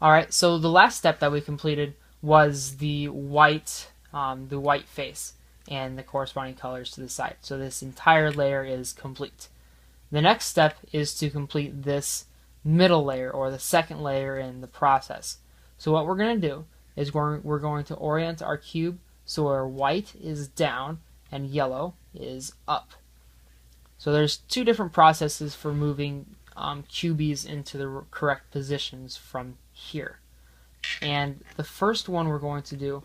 Alright, so the last step that we completed was the white face and the corresponding colors to the side. So this entire layer is complete. The next step is to complete this middle layer, or the second layer in the process. So what we're going to do is we're going to orient our cube so our white is down and yellow is up. So there's two different processes for moving cubies into the correct positions from here. And the first one we're going to do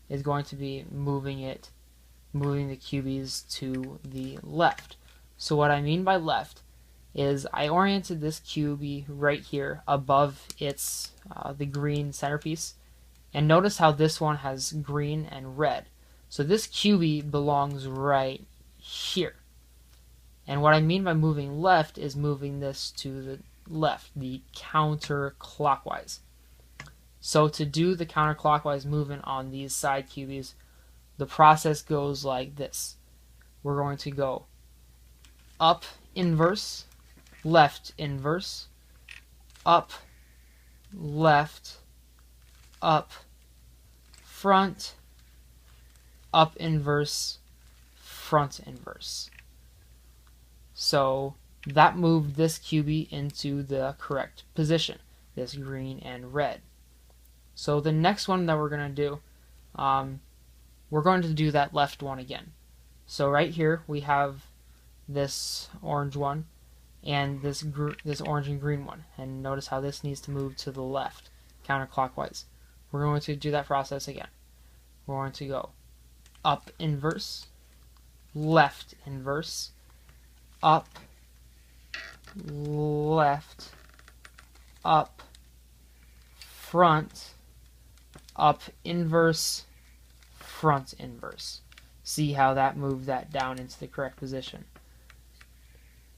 is going to be moving the cubies to the left. So what I mean by left is I oriented this cubie right here above its the green centerpiece, and notice how this one has green and red. So this cubie belongs right here. And what I mean by moving left is moving this to the left, the counterclockwise. So to do the counterclockwise movement on these side cubies, the process goes like this. We're going to go up inverse, left inverse, up, left, up, front, up inverse, front inverse. So that moved this cubie into the correct position, this green and red. So the next one that we're going to do, we're going to do that left one again. So right here we have this orange one and this orange and green one, and notice how this needs to move to the left counterclockwise. We're going to do that process again. We're going to go up inverse, left inverse, up, left, up, front, up inverse, front inverse. See how that moved that down into the correct position.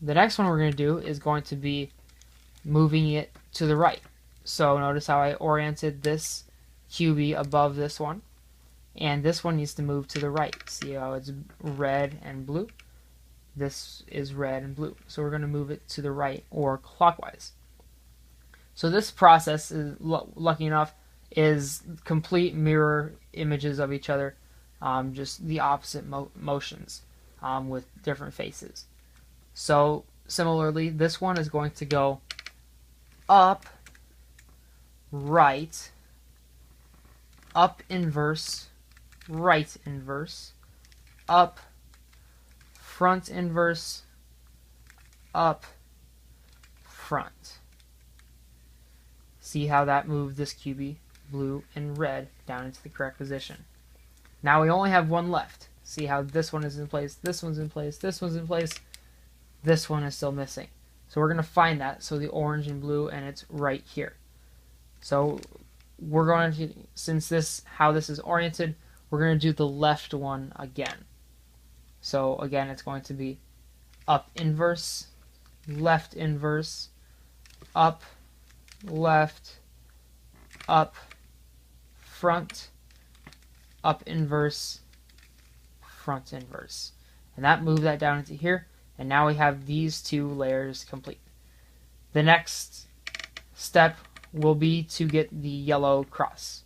The next one we're going to do is going to be moving it to the right. So notice how I oriented this cubie above this one, and this one needs to move to the right. See how it's red and blue? This is red and blue. So we're going to move it to the right, or clockwise. So this process is, lucky enough, is complete mirror images of each other, just the opposite motions with different faces. So similarly, this one is going to go up, right, up inverse, right inverse, up, front inverse, up, front. See how that moved this cubie, blue and red, down into the correct position. Now we only have one left. See how this one is in place, this one's in place, this one's in place, this one is still missing. So we're going to find that, so the orange and blue, and it's right here. So we're going to, since how this is oriented, we're going to do the left one again. So again, it's going to be up inverse, left inverse, up, left, up, front, up inverse, front inverse. And that moved that down into here, and now we have these two layers complete. The next step will be to get the yellow cross.